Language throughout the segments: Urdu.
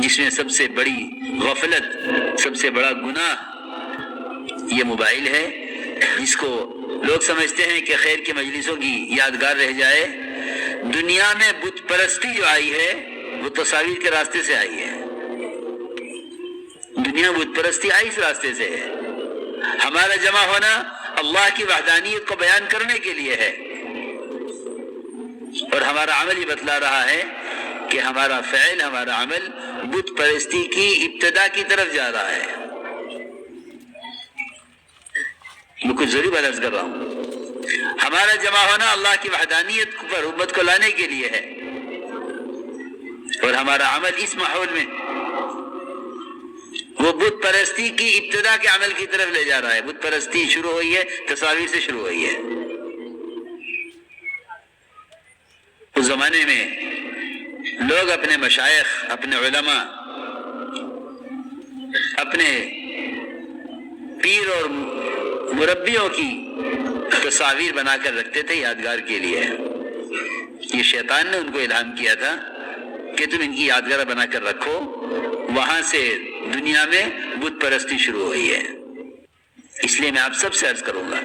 جس میں سب سے بڑی غفلت، سب سے بڑا گناہ یہ موبائل ہے، جس کو لوگ سمجھتے ہیں کہ خیر کی مجلسوں کی یادگار رہ جائے۔ دنیا میں بت پرستی جو آئی ہے وہ تصاویر کے راستے سے آئی ہے۔ دنیا میں بت پرستی آئی اس راستے سے ہے۔ ہمارا جمع ہونا اللہ کی وحدانیت کو بیان کرنے کے لیے ہے، اور ہمارا عمل یہ بتلا رہا ہے کہ ہمارا فعل، ہمارا عمل بت پرستی کی ابتدا کی طرف جا رہا ہے۔ میں کچھ ضروری عرض کر رہا ہوں، ہمارا جمع ہونا اللہ کی وحدانیت پر امت کو لانے کے لیے ہے، اور ہمارا عمل اس ماحول میں وہ بت پرستی کی ابتدا کے عمل کی طرف لے جا رہا ہے۔ بت پرستی شروع ہوئی ہے تصاویر سے شروع ہوئی ہے۔ اس زمانے میں لوگ اپنے مشائخ، اپنے علماء، اپنے پیر اور مربیوں کی تصاویر بنا کر رکھتے تھے یادگار کے لیے۔ یہ شیطان نے ان کو الہام کیا تھا کہ تم ان کی یادگار بنا کر رکھو۔ وہاں سے دنیا میں بت پرستی شروع ہوئی ہے۔ اس لیے میں آپ سب سے عرض کروں گا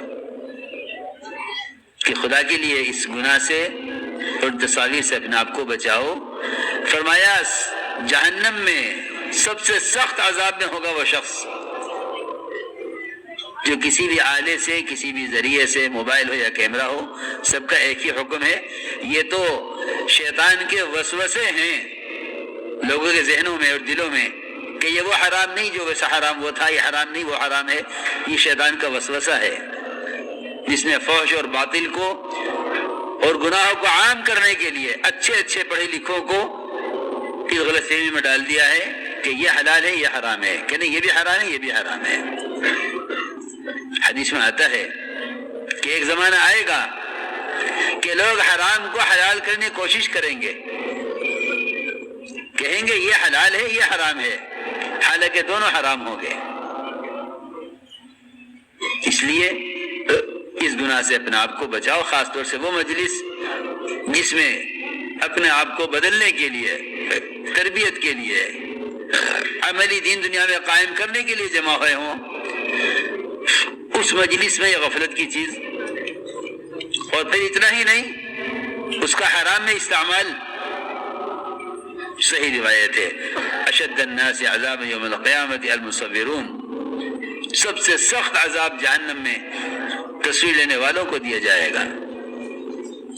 کہ خدا کے لیے اس گناہ سے اور تصاویر سے اپنے آپ کو بچاؤ۔ فرمایا جہنم میں سب سے سخت عذاب میں ہوگا وہ شخص جو کسی بھی آلے سے، کسی بھی ذریعے سے، موبائل ہو یا کیمرہ ہو، سب کا ایک ہی حکم ہے۔ یہ تو شیطان کے وسوسے ہیں لوگوں کے ذہنوں میں اور دلوں میں کہ یہ وہ حرام نہیں جو ویسا حرام وہ تھا، یہ حرام نہیں وہ حرام ہے۔ یہ شیطان کا وسوسہ ہے جس نے فحش اور باطل کو اور گناہوں کو عام کرنے کے لیے اچھے اچھے پڑھے لکھوں کو اس غلط فہمی میں ڈال دیا ہے کہ یہ حلال ہے یہ حرام ہے، کہ نہیں یہ بھی حرام ہے یہ بھی حرام ہے۔ حدیث میں آتا ہے کہ ایک زمانہ آئے گا کہ لوگ حرام کو حلال کرنے کی کوشش کریں گے، کہیں گے یہ حلال ہے یہ حرام ہے، حالانکہ دونوں حرام ہوں گے۔ اس لیے اس گناہ سے اپنے آپ کو بچاؤ، خاص طور سے وہ مجلس جس میں اپنے آپ کو بدلنے کے لیے، تربیت کے لیے، عملی دین دنیا میں قائم کرنے کے لیے جمع ہوئے ہوں، اس مجلس میں یہ غفلت کی چیز، اور پھر اتنا ہی نہیں اس کا حرام میں استعمال۔ صحیح روایت ہے اشد الناس عذاب یوم القیامت المصورون، سب سے سخت عذاب جہنم میں تصویر لینے والوں کو دیا جائے گا،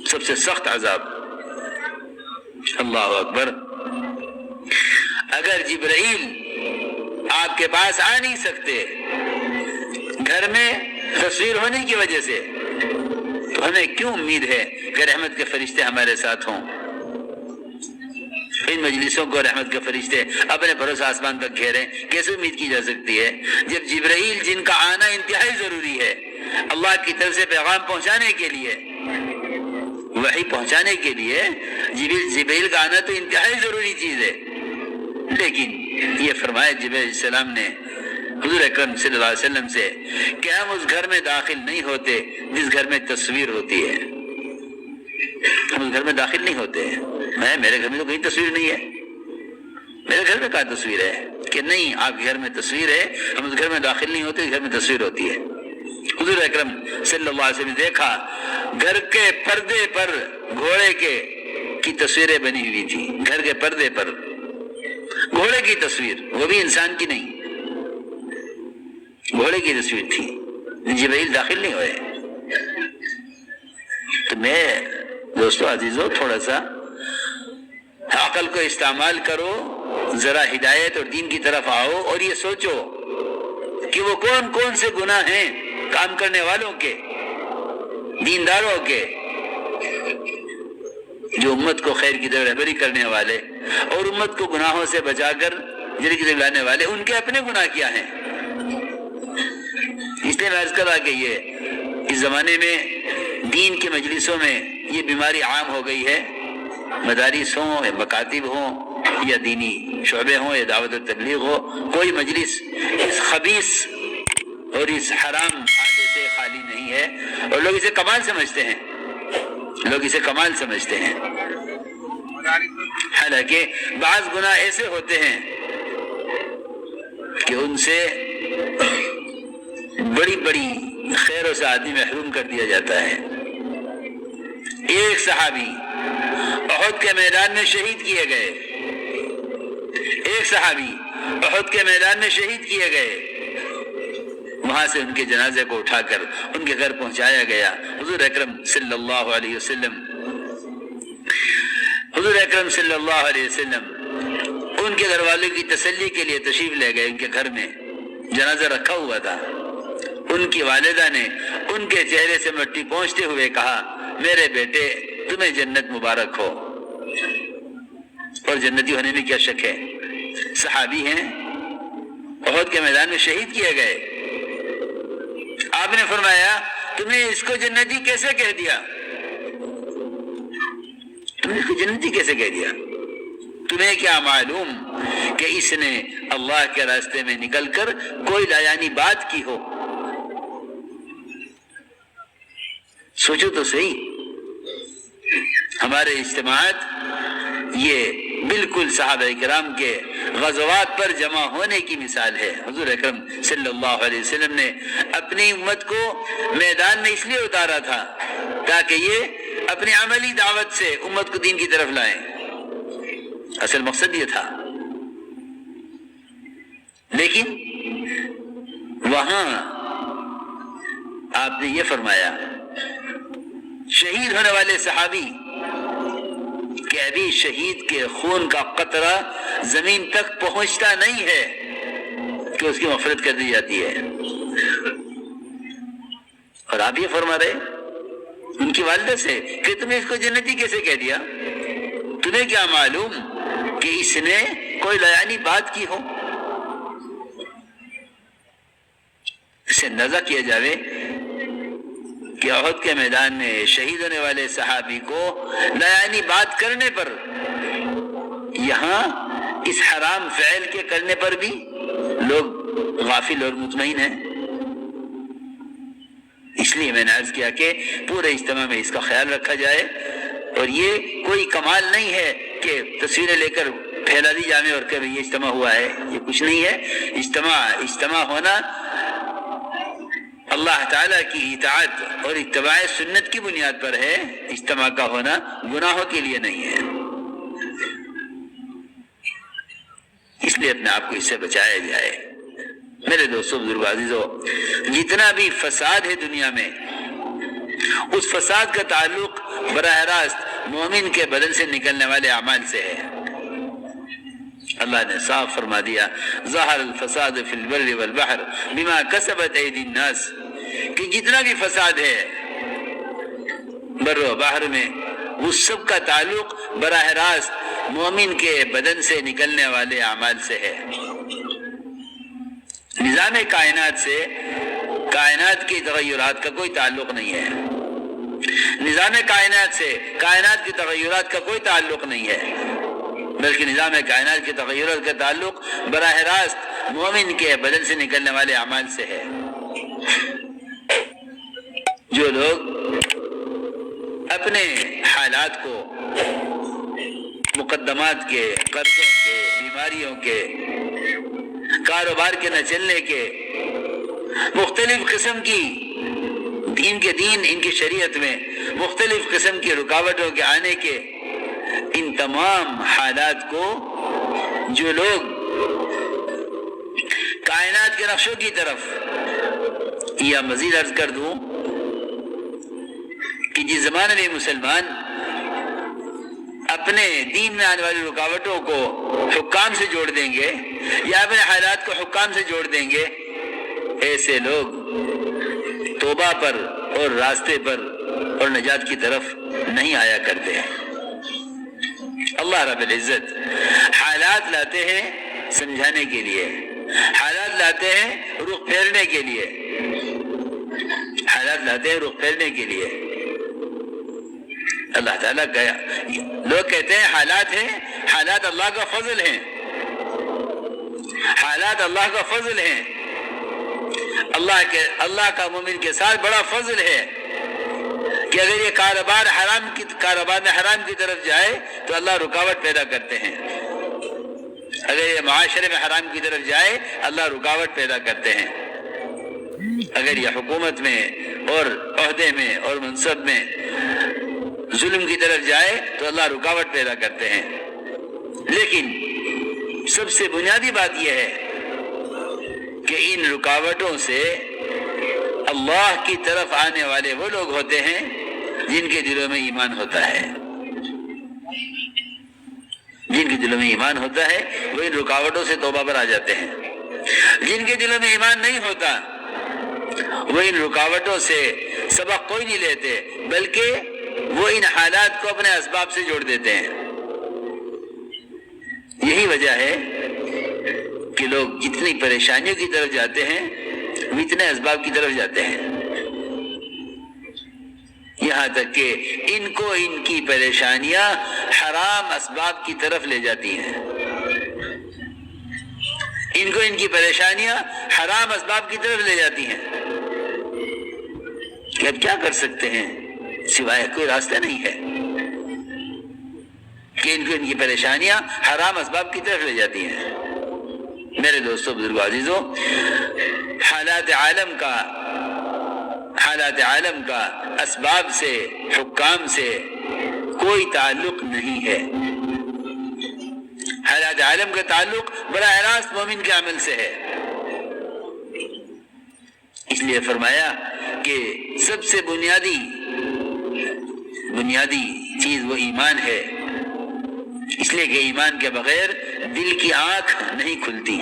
سب سے سخت عذاب۔ اللہ اکبر۔ اگر جبرائیل آپ کے پاس آ نہیں سکتے گھر میں تصویر ہونے کی وجہ سے، تو ہمیں کیوں امید ہے کہ رحمت کے فرشتے ہمارے ساتھ ہوں؟ ان مجلسوں کو رحمت کے فرشتے اپنے بھروسہ آسمان تک گھیریں، کیسے امید کی جا سکتی ہے جب جبرائیل جن کا آنا انتہائی ضروری ہے اللہ کی طرف سے پیغام پہنچانے کے لیے، وحی پہنچانے کے لیے جبرائیل کا آنا تو انتہائی ضروری چیز ہے، لیکن یہ فرمایا جبرائیل علیہ السلام نے حضور اکرم صلی اللہ علیہ وسلم سے کہ ہم اس گھر میں داخل نہیں ہوتے جس گھر میں تصویر ہوتی ہے۔ ہم اس گھر میں داخل نہیں ہوتے ہیں۔ میرے گھر میں تو کہیں تصویر نہیں ہے، میرے گھر میں کہاں تصویر ہے؟ کہ نہیں، آپ کے گھر میں تصویر ہے، ہم اس گھر میں داخل نہیں ہوتے، اس گھر میں تصویر ہوتی ہے۔ حضور اکرم صلی اللہ علیہ وسلم نے دیکھا گھر کے پردے پر گھوڑے کی تصویریں بنی ہوئی تھی، گھر کے پردے پر گھوڑے کی تصویر، وہ بھی انسان کی نہیں، گھوڑے کی تصویر تھی۔ جبرائیل داخل نہیں ہوئے۔ تو میں دوستو عزیزو تھوڑا سا عقل کو استعمال کرو، ذرا ہدایت اور دین کی طرف آؤ، اور یہ سوچو کہ وہ کون کون سے گناہ ہیں کام کرنے والوں کے، دینداروں کے، جو امت کو خیر کی طرف رہبری کرنے والے اور امت کو گناہوں سے بچا کر جنت کی طرف لانے والے، ان کے اپنے گناہ کیا ہیں۔ اس لیے میں عرض کر رہا کہ یہ اس زمانے میں دین کے مجلسوں میں یہ بیماری عام ہو گئی ہے، مدارس ہوں یا مکاتب ہوں یا دینی شعبے ہوں یا دعوت و تبلیغ ہو، کوئی مجلس اس خبیث اور اس حرام عادے سے خالی نہیں ہے، اور لوگ اسے کمال سمجھتے ہیں، لوگ اسے کمال سمجھتے ہیں۔ حالانکہ بعض گناہ ایسے ہوتے ہیں کہ ان سے بڑی بڑی خیروں سے آدمی محروم کر دیا جاتا ہے۔ ایک صحابی احد کے میدان میں شہید کیے گئے، ایک صحابی احد کے میدان میں شہید کیے گئے، وہاں سے ان کے جنازے کو اٹھا کر ان کے گھر پہنچایا گیا۔ حضور اکرم صلی اللہ علیہ وسلم ان کے گھر والوں کی تسلی کے لیے تشریف لے گئے۔ ان کے گھر میں جنازہ رکھا ہوا تھا۔ ان کی والدہ نے ان کے چہرے سے مٹی پہنچتے ہوئے کہا، میرے بیٹے تمہیں جنت مبارک ہو۔ اور جنتی ہونے میں کیا شک ہے، صحابی ہیں، احد کے میدان میں شہید کیے گئے۔ آپ نے فرمایا تمہیں اس کو جنتی کیسے کہہ دیا؟ تم نے اس کو جنتی کیسے کہہ دیا؟ تمہیں کیا معلوم کہ اس نے اللہ کے راستے میں نکل کر کوئی لایانی بات کی ہو؟ سوچو تو صحیح، ہمارے اجتماعات یہ بالکل صحابہ کرام کے غزوات پر جمع ہونے کی مثال ہے۔ حضور اکرم صلی اللہ علیہ وسلم نے اپنی امت کو میدان میں اس لیے اتارا تھا تاکہ یہ اپنی عملی دعوت سے امت کو دین کی طرف لائیں، اصل مقصد یہ تھا۔ لیکن وہاں آپ نے یہ فرمایا، شہید ہونے والے صحابی کہ ابھی شہید کے خون کا قطرہ زمین تک پہنچتا نہیں ہے کہ اس کی مغفرت کر دی جاتی ہے۔ اور آپ یہ فرما رہے ان کی والدہ سے کہ تمہیں اس کو جنتی کیسے کہہ دیا؟ تمہیں کیا معلوم کہ اس نے کوئی لایانی بات کی ہو؟ اسے اندازہ کیا جاوے کہ احد کے میدان میں شہید ہونے والے صحابی کو لایانی بات کرنے پر، یہاں اس حرام فعل کے کرنے پر بھی لوگ غافل اور مطمئن ہیں۔ اس لیے میں نے عرض کیا کہ پورے اجتماع میں اس کا خیال رکھا جائے، اور یہ کوئی کمال نہیں ہے کہ تصویریں لے کر پھیلا دی جائیں اور کہ یہ اجتماع ہوا ہے، یہ کچھ نہیں ہے۔ اجتماع ہونا اللہ تعالیٰ کی اطاعت اور اتباع سنت کی بنیاد پر ہے، اجتماع کا ہونا گناہوں کے لیے نہیں ہے۔ اس لیے اپنے آپ کو اس سے بچایا جائے۔ میرے دوستو، بزرگ عزیزو، جتنا بھی فساد ہے دنیا میں، اس فساد کا تعلق براہ راست مومن کے بدن سے نکلنے والے اعمال سے ہے۔ اللہ نے صاف فرما دیا، ظہر الفساد فی البر والبحر بما کسبت ایدی الناس، کہ جتنا بھی فساد ہے بر و بحر میں، اس سب کا تعلق براہ راست مومن کے بدن سے نکلنے والے اعمال سے ہے۔ نظام کائنات سے کائنات کی تغیرات کا کوئی تعلق نہیں ہے، نظام کائنات سے کائنات کی تغیرات کا کوئی تعلق نہیں ہے، بلکہ نظام کائنات کے تغیرات کا تعلق براہ راست مومن کے بدن سے نکلنے والے اعمال سے ہے۔ جو لوگ اپنے حالات کو مقدمات کے، قرضوں کے، بیماریوں کے، کاروبار کے نہ چلنے کے، مختلف قسم کی ان کی شریعت میں مختلف قسم کی رکاوٹوں کے آنے کے، ان تمام حالات کو جو لوگ کائنات کے نقشوں کی طرف، یا مزید عرض کر دوں کہ جس زمانے میں مسلمان اپنے دین میں آنے والی رکاوٹوں کو حکام سے جوڑ دیں گے یا اپنے حالات کو حکام سے جوڑ دیں گے، ایسے لوگ توبہ پر اور راستے پر اور نجات کی طرف نہیں آیا کرتے ہیں۔ اللہ رب العزت حالات لاتے ہیں سمجھانے کے لیے، حالات لاتے ہیں رخ پھیرنے کے لیے، حالات لاتے ہیں رخ پھیرنے کے لیے۔ اللہ تعالیٰ کا، لوگ کہتے ہیں حالات ہیں، حالات اللہ کا فضل ہیں، حالات اللہ کا فضل ہیں، اللہ کا مومن کے ساتھ بڑا فضل ہے، کہ اگر یہ کاروبار میں حرام کی طرف جائے تو اللہ رکاوٹ پیدا کرتے ہیں، اگر یہ معاشرے میں حرام کی طرف جائے اللہ رکاوٹ پیدا کرتے ہیں، اگر یہ حکومت میں اور عہدے میں اور منصب میں ظلم کی طرف جائے تو اللہ رکاوٹ پیدا کرتے ہیں۔ لیکن سب سے بنیادی بات یہ ہے کہ ان رکاوٹوں سے اللہ کی طرف آنے والے وہ لوگ ہوتے ہیں جن کے دلوں میں ایمان ہوتا ہے، جن کے دلوں میں ایمان ہوتا ہے وہ ان رکاوٹوں سے توبہ پر آ جاتے ہیں۔ جن کے دلوں میں ایمان نہیں ہوتا وہ ان رکاوٹوں سے سبق کوئی نہیں لیتے، بلکہ وہ ان حالات کو اپنے اسباب سے جوڑ دیتے ہیں۔ یہی وجہ ہے کہ لوگ جتنی پریشانیوں کی طرف جاتے ہیں وہ اتنے اسباب کی طرف جاتے ہیں، یہاں تک کہ ان کو ان کی پریشانیاں حرام اسباب کی طرف لے جاتی ہیں، ان کو ان کی پریشانیاں حرام اسباب کی طرف لے جاتی ہیں کہ اب کیا کر سکتے ہیں، سوائے کوئی راستہ نہیں ہے کہ ان کو ان کی پریشانیاں حرام اسباب کی طرف لے جاتی ہیں۔ میرے دوستو، بزرگو، عزیزو، حالات عالم کا اسباب سے، حکام سے کوئی تعلق نہیں ہے۔ حالات عالم کا تعلق براہ راست مومن کے عمل سے ہے۔ اس لیے فرمایا کہ سب سے بنیادی چیز وہ ایمان ہے، اس لیے کہ ایمان کے بغیر دل کی آنکھ نہیں کھلتی،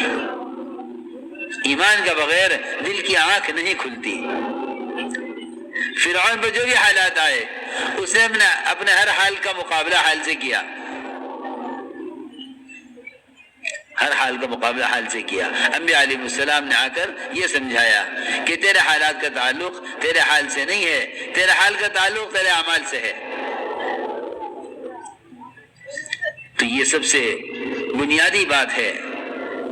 ایمان کے بغیر دل کی آنکھ نہیں کھلتی۔ فرعون پر جو بھی حالات آئے اس نے اپنے ہر حال کا مقابلہ حال سے کیا، ہر حال کا مقابلہ حال سے کیا۔ انبیاء علیہ السلام نے آ کر یہ سمجھایا کہ تیرے حالات کا تعلق تیرے حال سے نہیں ہے، تیرے حال کا تعلق تیرے اعمال سے ہے۔ تو یہ سب سے بنیادی بات ہے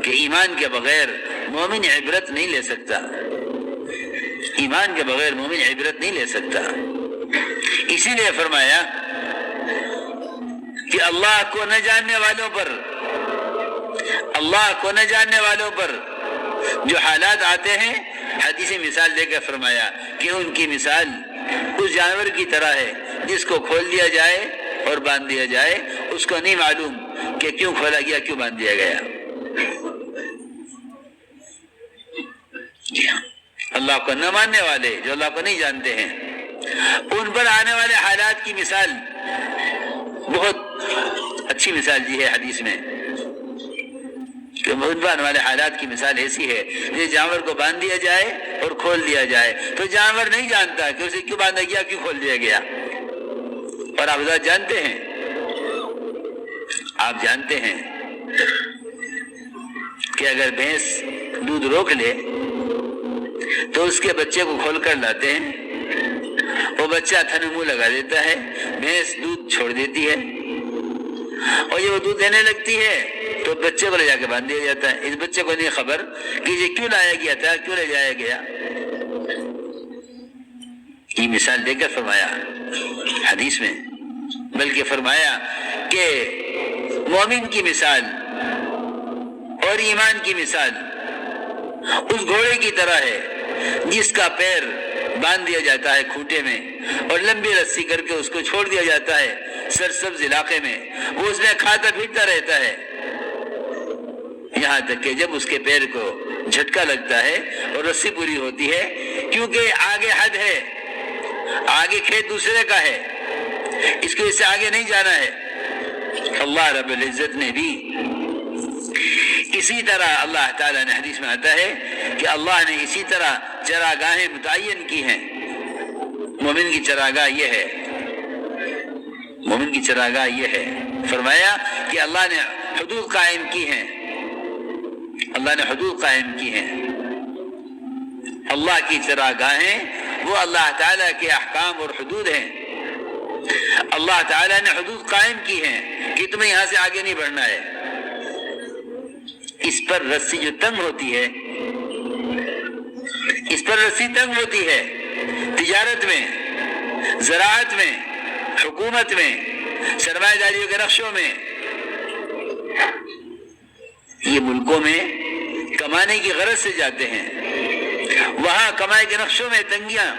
کہ ایمان کے بغیر مومن عبرت نہیں لے سکتا، ایمان کے بغیر مومن عبرت نہیں لے سکتا۔ اسی لیے فرمایا کہ اللہ کو نہ جاننے والوں پر جو حالات آتے ہیں، حدیثی مثال دے کر فرمایا کہ ان کی مثال اس جانور کی طرح ہے جس کو کھول دیا جائے اور باندھ دیا جائے، اس کو نہیں معلوم کہ کیوں کھولا گیا، کیوں باندھ دیا گیا۔ جی ہاں، اللہ کو نہ ماننے والے جو اللہ کو نہیں جانتے ہیں، ان پر آنے والے حالات کی مثال بہت اچھی مثال دی ہے حدیث میں کہ ان پر آنے والے حالات کی مثال ایسی ہے کہ جانور کو باندھ دیا جائے اور کھول دیا جائے تو جانور نہیں جانتا کہ اسے کیوں باندھا گیا، کیوں کھول دیا گیا۔ اور آپ حضرات جانتے ہیں کہ اگر بھینس دودھ روک لے تو اس کے بچے کو کھول کر لاتے ہیں، وہ بچہ تھن منہ لگا دیتا ہے، بھینس دودھ چھوڑ دیتی ہے، اور یہ وہ دودھ دینے لگتی ہے تو بچے کو لے جا کے باندھ دیا جاتا ہے۔ اس بچے کو نہیں خبر کہ یہ کیوں لایا گیا تھا، کیوں لے جایا گیا۔ یہ مثال دے کر فرمایا حدیث میں، بلکہ فرمایا کہ مومن کی مثال اور ایمان کی مثال اس گھوڑے کی طرح ہے جس کا پیر باندھ دیا جاتا ہے کھوٹے میں اور لمبی رسی کر کے اس کو چھوڑ دیا جاتا ہے سرسبز علاقے میں، وہ اس میں کھاتا پھرتا رہتا ہے یہاں تک کہ جب اس کے پیر کو جھٹکا لگتا ہے اور رسی پوری ہوتی ہے، کیونکہ آگے حد ہے، آگے کھیت دوسرے کا ہے، اس کو اس سے آگے نہیں جانا ہے۔ اللہ رب العزت نے بھی اسی طرح، اللہ تعالیٰ نے حدیث میں آتا ہے کہ اللہ نے اسی طرح چراگاہیں متعین کی ہیں۔ مومن کی چراگاہ یہ ہے، مومن کی چراگاہ یہ ہے، فرمایا کہ اللہ نے حدود قائم کی ہیں، اللہ نے حدود قائم کی ہیں۔ اللہ کی چراگاہیں وہ اللہ تعالیٰ کے احکام اور حدود ہیں۔ اللہ تعالیٰ نے حدود قائم کی ہیں کہ تمہیں یہاں سے آگے نہیں بڑھنا ہے۔ اس پر رسی جو تنگ ہوتی ہے، اس پر رسی تنگ ہوتی ہے تجارت میں، زراعت میں، حکومت میں، سرمایہ داریوں کے نقشوں میں، یہ ملکوں میں کمانے کی غرض سے جاتے ہیں، وہاں کمائی کے نقشوں میں تنگیاں،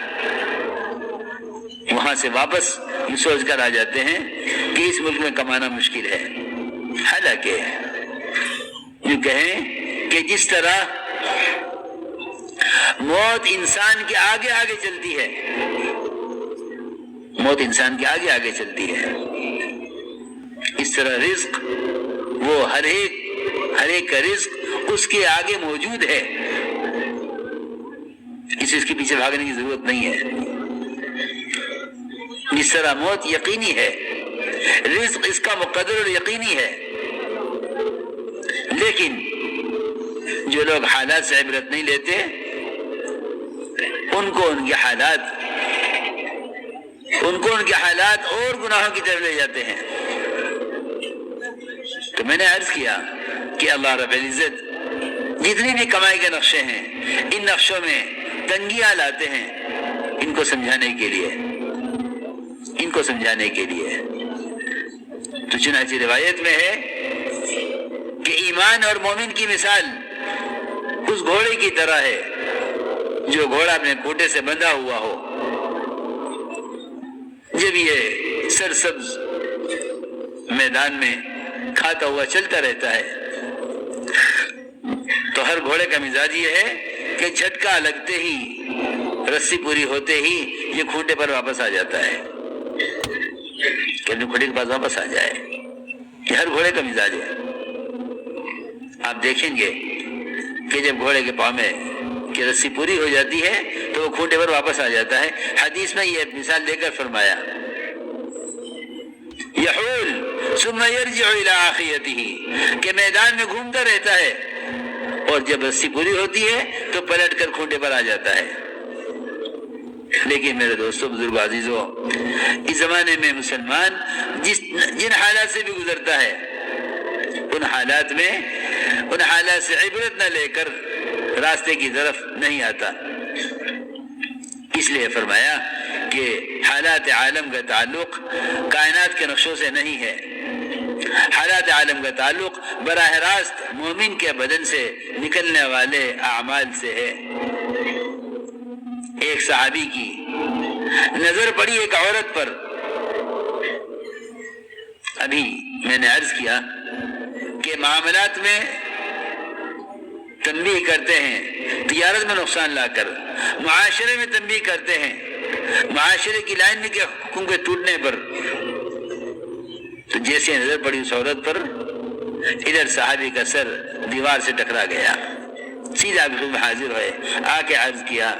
وہاں سے واپس یہ سوچ کر آ جاتے ہیں کہ اس ملک میں کمانا مشکل ہے۔ حالانکہ یہ کہیں کہ جس طرح موت انسان کے آگے آگے چلتی ہے، موت انسان کے آگے آگے چلتی ہے، اس طرح رزق، وہ ہر ایک کا رزق اس کے آگے موجود ہے، اس کے پیچھے بھاگنے کی ضرورت نہیں ہے۔ جس طرح موت یقینی ہے، رزق اس کا مقدر اور یقینی ہے، لیکن جو لوگ حالات سے عبرت نہیں لیتے ان کو ان کے حالات اور گناہوں کی طرف لے جاتے ہیں۔ تو میں نے عرض کیا کہ اللہ رب العزت جتنی بھی کمائی کے نقشے ہیں، ان نقشوں میں تنگیاں لاتے ہیں ان کو سمجھانے کے لیے۔ تو چنانچہ روایت میں ہے کہ ایمان اور مومن کی مثال اس گھوڑے کی طرح ہے جو گھوڑا اپنے کھوٹے سے بندھا ہوا ہو، جب یہ سرسبز میدان میں کھاتا ہوا چلتا رہتا ہے تو ہر گھوڑے کا مزاج یہ ہے کہ جھٹکا لگتے ہی، رسی پوری ہوتے ہی یہ کھوٹے پر واپس آ جاتا ہے کہ اپنے کھوٹے کے پاس واپس آ جائے۔ یہ ہر گھوڑے کا مزاج ہے۔ آپ دیکھیں گے کہ جب گھوڑے کے پاؤں میں کی رسی پوری ہو جاتی ہے تو وہ کھوٹے پر واپس آ جاتا ہے۔ حدیث میں یہ مثال دے کر فرمایا یحول ثم یرجع الی عاقیتہ، کہ میدان میں گھومتا رہتا ہے اور جب رسی پوری ہوتی ہے تو پلٹ کر کھوٹے پر آ جاتا ہے۔ لیکن میرے دوستوں، بزرگوں، عزیزوں، اس زمانے میں مسلمان جن حالات سے بھی گزرتا ہے ان حالات سے عبرت نہ لے کر راستے کی طرف نہیں آتا۔ اس لیے فرمایا کہ حالات عالم کا تعلق کائنات کے نقشوں سے نہیں ہے، حالات عالم کا تعلق براہ راست مومن کے بدن سے نکلنے والے اعمال سے ہے۔ ایک صحابی کی نظر پڑی ایک عورت پر، ابھی میں نے عرض کیا کہ معاملات میں تنبیہ کرتے ہیں، تجارت میں نقصان لا کر، معاشرے میں تنبیہ کرتے ہیں، معاشرے کی لائن کے حکم کے ٹوٹنے پر۔ تو جیسے نظر پڑی اس عورت پر، ادھر صحابی کا سر دیوار سے ٹکرا گیا، سیدھا آپ میں حاضر ہوئے، آ کے عرض کیا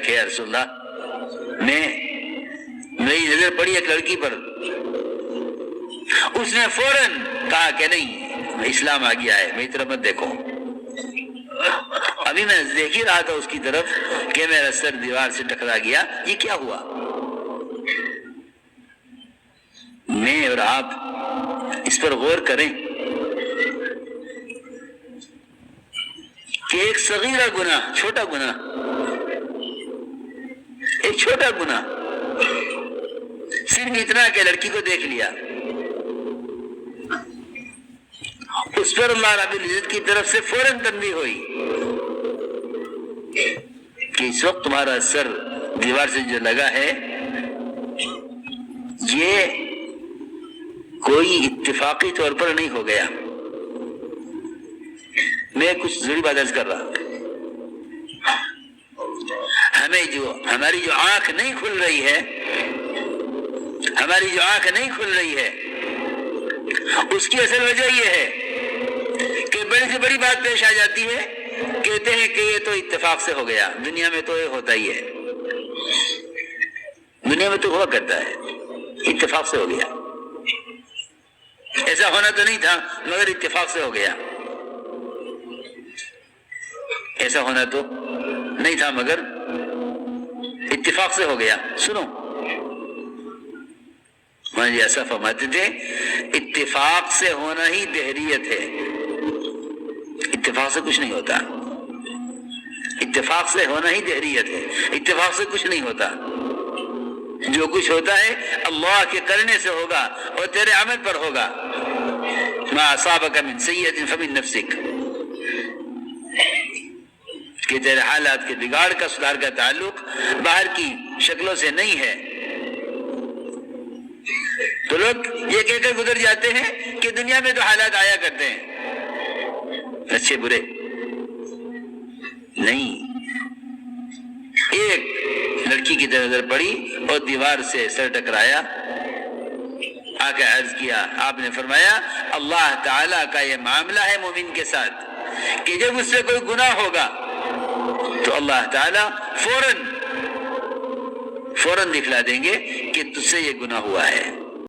کہ یا رسول اللہ، میری نظر پڑی ایک لڑکی پر۔ اس نے فوراً کہا کہ نہیں، اسلام آ گیا ہے، میری طرف مت دیکھو۔ ابھی میں دیکھ ہی رہا تھا اس کی طرف کہ میرا سر دیوار سے ٹکرا گیا، یہ کیا ہوا؟ میں اور آپ اس پر غور کریں کہ ایک صغیرہ گناہ، چھوٹا گناہ، ایک چھوٹا گناہ، صرف اتنا کہ لڑکی کو دیکھ لیا، اس پر اللہ رب العزت کی طرف سے فوراً تنبیہ ہوئی کہ اس وقت تمہارا سر دیوار سے جو لگا ہے یہ کوئی اتفاقی طور پر نہیں ہو گیا۔ میں کچھ ضروری بات عرض کر رہا ہوں، ہماری جو آنکھ نہیں کھل رہی ہے، اس کی اصل وجہ یہ ہے کہ بڑی سے بڑی بات پیش آ جاتی ہے، کہتے ہیں کہ یہ تو اتفاق سے ہو گیا، دنیا میں تو یہ ہوتا ہی ہے، دنیا میں تو ہوا کرتا ہے، اتفاق سے ہو گیا، ایسا ہونا تو نہیں تھا مگر اتفاق سے ہو گیا، ایسا ہونا تو نہیں تھا مگر اتفاق سے ہو گیا۔ سنو، مجھے ایسا فرماتے تھے اتفاق سے ہونا ہی دہریت ہے، اتفاق سے کچھ نہیں ہوتا، اتفاق سے ہونا ہی دہریت ہے، اتفاق سے کچھ نہیں ہوتا، جو کچھ ہوتا ہے اللہ کے کرنے سے ہوگا اور تیرے عمل پر ہوگا۔ ما اصابک من سیئۃ فمن نفسک، کہ تیرے حالات کے بگاڑ کا سدھار کا تعلق باہر کی شکلوں سے نہیں ہے۔ تو لوگ یہ کہہ کر گزر جاتے ہیں کہ دنیا میں تو حالات آیا کرتے ہیں، اچھے برے نہیں۔ ایک لڑکی کی طرف نظر پڑی اور دیوار سے سر ٹکرایا، آ کے عرض کیا، آپ نے فرمایا اللہ تعالیٰ کا یہ معاملہ ہے مومن کے ساتھ کہ جب اس سے کوئی گناہ ہوگا تو اللہ تعالیٰ فوراً دکھلا دیں گے کہ تجھ سے یہ گناہ ہوا ہے۔